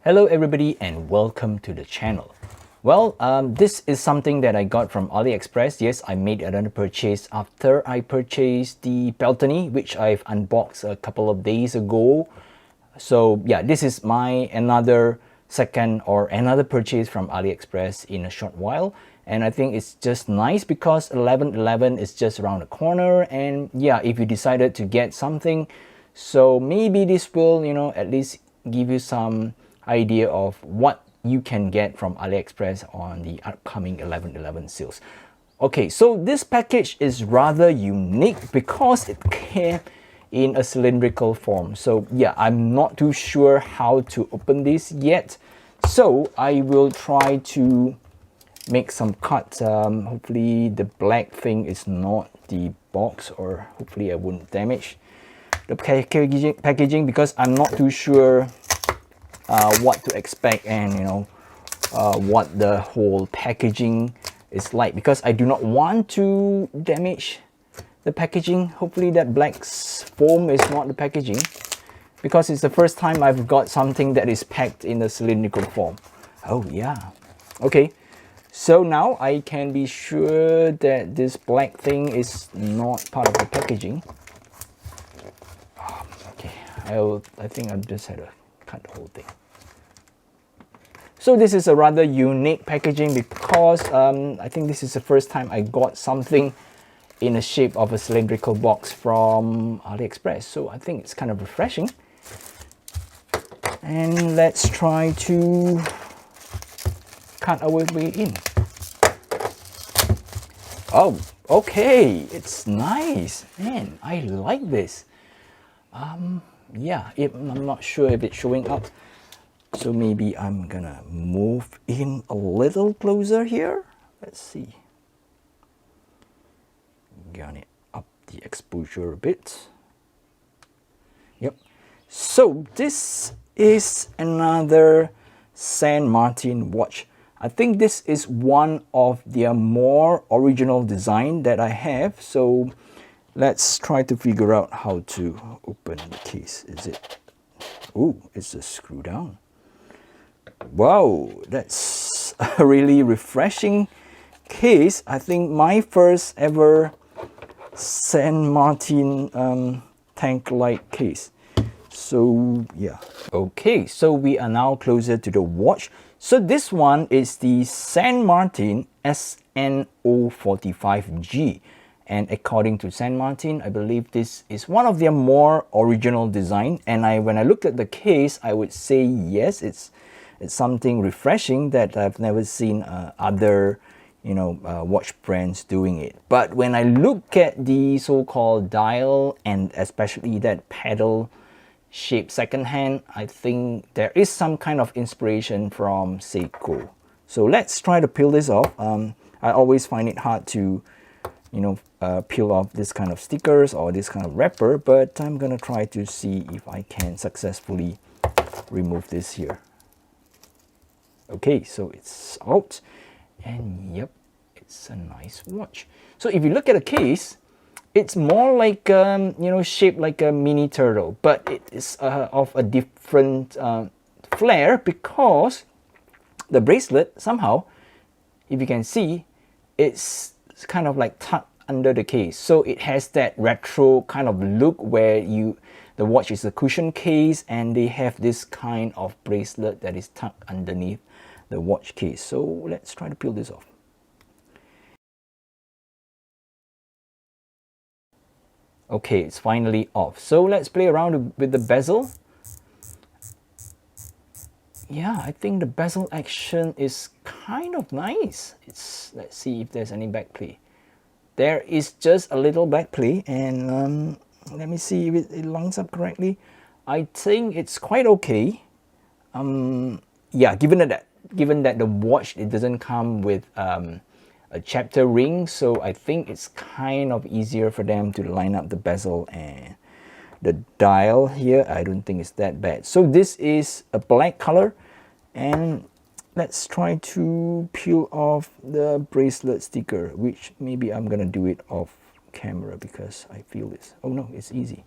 Hello everybody and welcome to the channel. Well, this is something that I got from AliExpress. Yes, I made another purchase after I purchased the balcony, which I've unboxed a couple of days ago. So yeah, this is my another purchase from AliExpress in a short while. And I think it's just nice because 11/11 is just around the corner. And yeah, if you decided to get something, so maybe this will, at least give you some idea of what you can get from AliExpress on the upcoming 11/11 sales. Okay, so this package is rather unique because it came in a cylindrical form. So yeah, I'm not too sure how to open this yet. So I will try to make some cuts. Hopefully the black thing is not the box, or hopefully I wouldn't damage the packaging because I'm not too sure what to expect and what the whole packaging is like, because I do not want to damage the packaging. Hopefully that black foam is not the packaging, because it's the first time I've got something that is packed in a cylindrical form. Oh yeah, okay, so now I can be sure that this black thing is not part of the packaging. Okay, I think I just had to cut the whole thing. So this is a rather unique packaging because I think this is the first time I got something in the shape of a cylindrical box from AliExpress. So I think it's kind of refreshing. And let's try to cut our way in. Oh, okay, it's nice. Man, I like this. Yeah, I'm not sure if it's showing up. So maybe I'm gonna move in a little closer here. Let's see. Gonna up the exposure a bit. Yep. So this is another St. Martin watch. I think this is one of their more original design that I have. So let's try to figure out how to open the case. Is it? Oh, it's a screw down. Wow, that's a really refreshing case. I think my first ever St. Martin tank light case. So yeah. Okay, so we are now closer to the watch. So this one is the St. Martin SN045-G. And according to St. Martin, I believe this is one of their more original design. And when I looked at the case, I would say yes, it's something refreshing that I've never seen other watch brands doing it. But when I look at the so-called dial and especially that pedal shaped second hand, I think there is some kind of inspiration from Seiko. So let's try to peel this off. I always find it hard to peel off this kind of stickers or this kind of wrapper, but I'm gonna try to see if I can successfully remove this here. Okay, so it's out, and yep, it's a nice watch. So if you look at the case, it's more like shaped like a mini turtle, but it is of a different flair, because the bracelet somehow, if you can see, it's kind of like tucked under the case. So it has that retro kind of look where the watch is a cushion case and they have this kind of bracelet that is tucked underneath the watch case. So let's try to peel this off. Okay, it's finally off. So let's play around with the bezel. Yeah, I think the bezel action is kind of nice. Let's see if there's any back play. There is just a little back play, and let me see if it lines up correctly. I think it's quite okay. Yeah, given that the watch, it doesn't come with a chapter ring, so I think it's kind of easier for them to line up the bezel and the dial here. I don't think it's that bad. So this is a black color, and let's try to peel off the bracelet sticker, which maybe I'm gonna do it off camera because I feel this. Oh no, it's easy.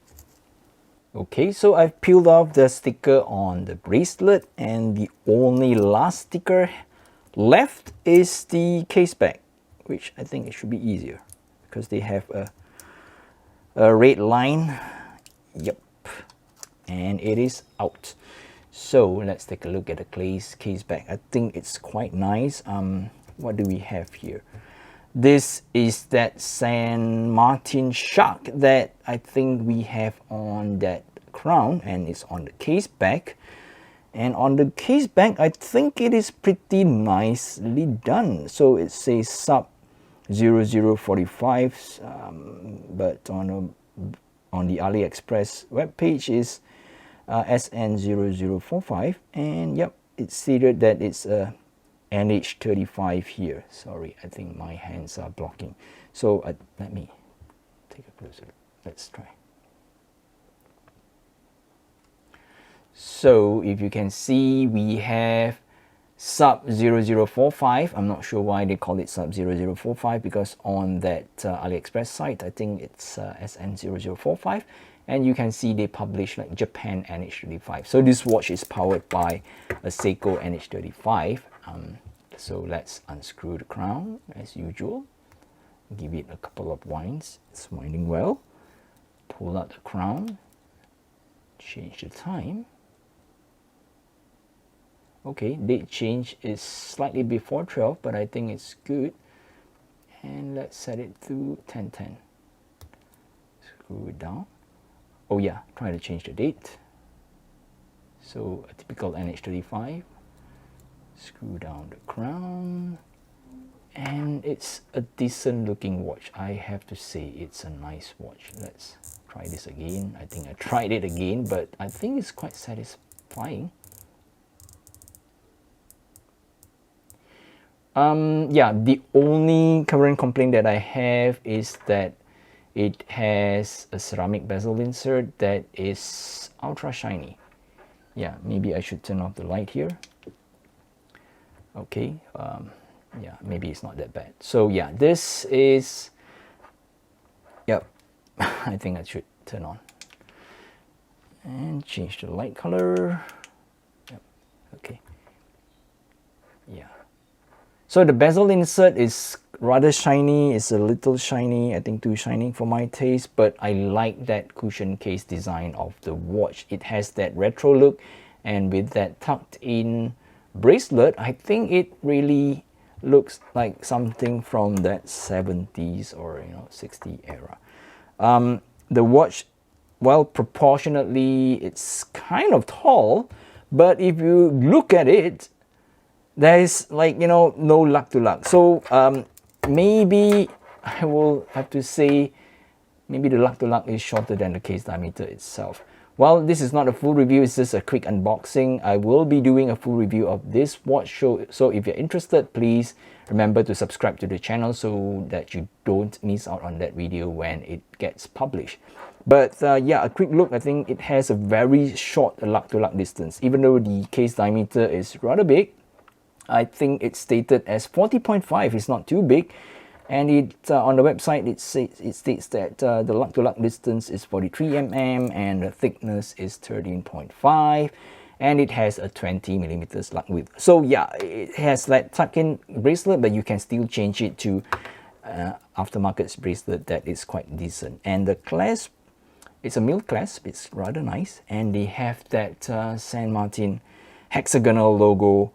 Okay, so I've peeled off the sticker on the bracelet, and the only last sticker left is the case back, which I think it should be easier because they have a red line. Yep, and it is out. So let's take a look at the case back. I think it's quite nice. What do we have here? This is that San Martin shark that I think we have on that crown, and it's on the case back. And on the case back, I think it is pretty nicely done. So it says sub 0045, but on the AliExpress webpage is SN045, and yep, it's stated that it's a NH35 here. Sorry, I think my hands are blocking. So let me take a closer look. Let's try. So if you can see, we have sub 0045. I'm not sure why they call it sub 0045, because on that AliExpress site, I think it's SN045. And you can see they publish like Japan NH35. So this watch is powered by a Seiko NH35. So let's unscrew the crown as usual. Give it a couple of winds. It's winding well. Pull out the crown. Change the time. Okay, date change is slightly before 12, but I think it's good. And let's set it to 10:10. Screw it down. Oh yeah, try to change the date. So a typical NH35. Screw down the crown. And it's a decent looking watch. I have to say it's a nice watch. Let's try this again. I think I tried it again, but I think it's quite satisfying. Yeah, the only current complaint that I have is that it has a ceramic bezel insert that is ultra shiny. Yeah, maybe I should turn off the light here. Okay, yeah, maybe it's not that bad. So yeah, this is, yep, I think I should turn on and change the light color. Yep, okay, yeah. So the bezel insert is rather shiny. It's a little shiny, I think too shiny for my taste, but I like that cushion case design of the watch. It has that retro look, and with that tucked in bracelet, I think it really looks like something from that 70s or 60 era. The watch, well, proportionately it's kind of tall, but if you look at it, there's like no lug to lug. So maybe I will have to say maybe the lug to lug is shorter than the case diameter itself. Well, this is not a full review, it's just a quick unboxing. I will be doing a full review of this watch, so if you're interested, please remember to subscribe to the channel so that you don't miss out on that video when it gets published. But yeah, a quick look, I think it has a very short lug to lug distance. Even though the case diameter is rather big, I think it's stated as 40.5. It's not too big, and it on the website it states that the lug to lug distance is 43 mm and the thickness is 13.5, and it has a 20 millimeters lug width. So yeah, it has that tuck-in bracelet, but you can still change it to aftermarket bracelet that is quite decent. And the clasp, it's a mill clasp. It's rather nice, and they have that San Martin hexagonal logo.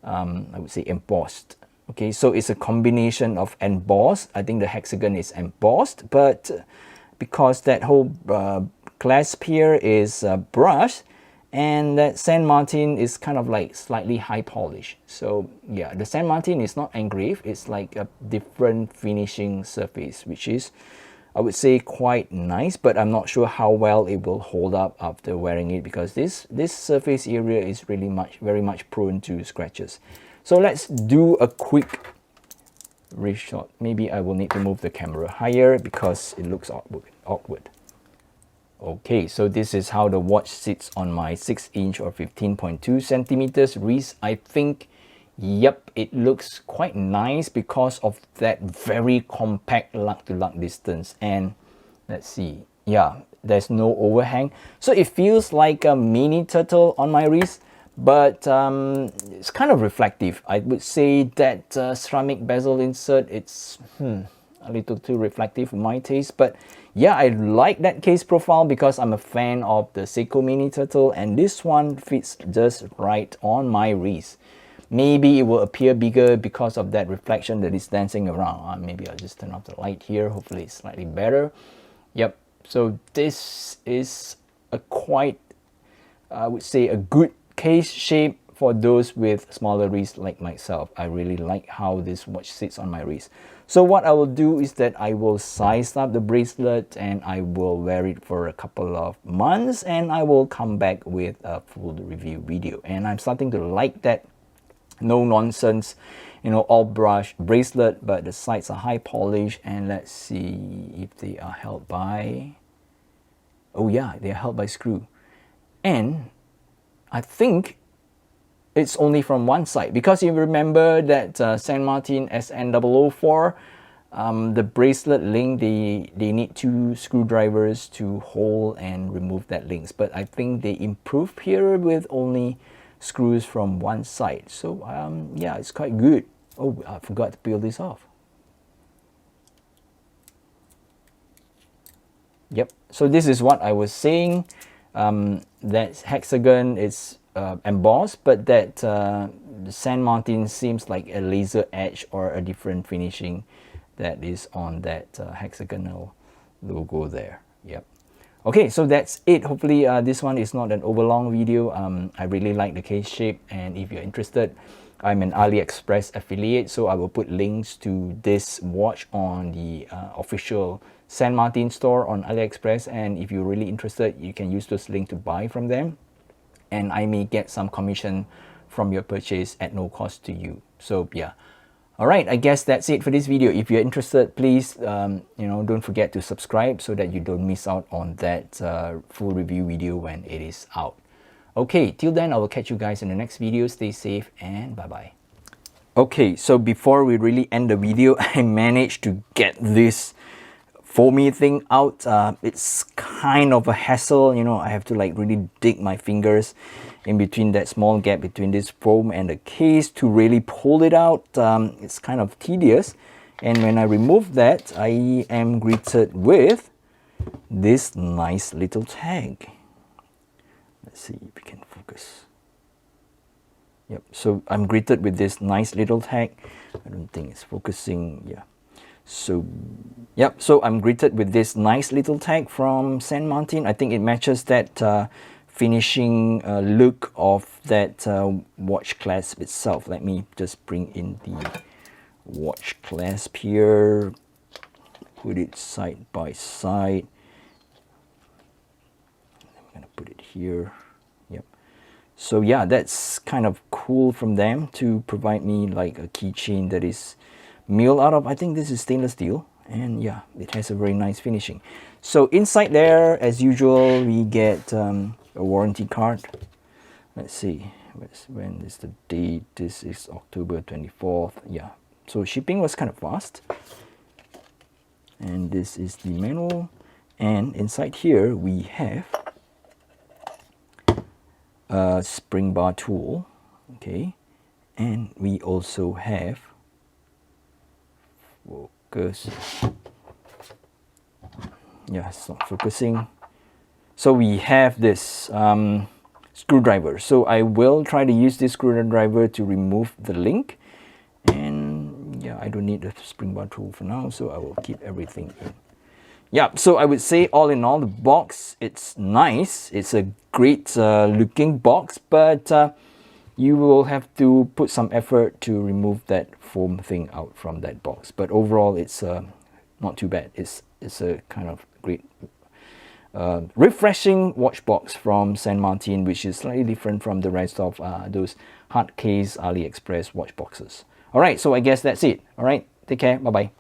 I would say embossed. Okay, so it's a combination of embossed. I think the hexagon is embossed, but because that whole clasp here is brushed, and that San Martin is kind of like slightly high polish. So yeah, the San Martin is not engraved. It's like a different finishing surface, which is, I would say, quite nice, but I'm not sure how well it will hold up after wearing it, because this surface area is really very much prone to scratches. So let's do a quick wrist shot. Maybe I will need to move the camera higher because it looks awkward. Okay, so this is how the watch sits on my 6-inch or 15.2 centimeters wrist. I think, yep, it looks quite nice because of that very compact lug to lug distance. And let's see, yeah, there's no overhang. So it feels like a mini turtle on my wrist, but it's kind of reflective. I would say that ceramic bezel insert, it's a little too reflective for my taste, but yeah, I like that case profile because I'm a fan of the Seiko mini turtle, and this one fits just right on my wrist. Maybe it will appear bigger because of that reflection that is dancing around. Maybe I'll just turn off the light here. Hopefully it's slightly better. Yep, so this is a quite, I would say, a good case shape for those with smaller wrists like myself. I really like how this watch sits on my wrist. So what I will do is that I will size up the bracelet and I will wear it for a couple of months, and I will come back with a full review video. And I'm starting to like that no nonsense, you know, all brush bracelet, but the sides are high polish. And let's see if they are held by, oh yeah, they are held by screw. And I think it's only from one side, because you remember that Saint Martin SN045, the bracelet link, they need 2 screwdrivers to hold and remove that links, but I think they improved here with only screws from one side. So yeah, it's quite good. Oh, I forgot to peel this off. Yep, so this is what I was saying. That hexagon is embossed, but that the Saint Martin seems like a laser edge or a different finishing that is on that hexagonal logo there. Yep. Okay, so that's it. Hopefully this one is not an overlong video. I really like the case shape, and if you're interested, I'm an AliExpress affiliate, so I will put links to this watch on the official Saint Martin store on AliExpress, and if you're really interested, you can use those links to buy from them, and I may get some commission from your purchase at no cost to you. So yeah. Alright, I guess that's it for this video. If you're interested, please you know, don't forget to subscribe so that you don't miss out on that full review video when it is out. Okay, till then, I will catch you guys in the next video. Stay safe and bye-bye. Okay, so before we really end the video, I managed to get this foamy thing out. It's kind of a hassle, you know. I have to like really dig my fingers in between that small gap between this foam and the case to really pull it out. It's kind of tedious, and when I remove that, I am greeted with this nice little tag. Let's see if we can focus. Yep, so I'm greeted with this nice little tag. I don't think it's focusing. Yeah, so yep, so I'm greeted with this nice little tag from Saint Martin. I think it matches that finishing look of that watch clasp itself. Let me just bring in the watch clasp here, put it side by side. I'm gonna put it here. Yep. So yeah, that's kind of cool from them to provide me like a keychain that is milled out of, I think this is stainless steel, and yeah, it has a very nice finishing. So inside there, as usual, we get a warranty card. Let's see, when is the date? This is October 24th. Yeah, so shipping was kind of fast. And this is the manual, and inside here we have a spring bar tool. Okay, and we also have focus. Yeah, it's not focusing. So we have this screwdriver. So I will try to use this screwdriver to remove the link. And yeah, I don't need the spring bar tool for now, so I will keep everything in. Yeah, so I would say all in all, the box, it's nice. It's a great looking box, but you will have to put some effort to remove that foam thing out from that box. But overall, it's not too bad. It's a kind of great refreshing watch box from Saint Martin, which is slightly different from the rest of those hard case AliExpress watch boxes. Alright, so I guess that's it. Alright, take care. Bye-bye.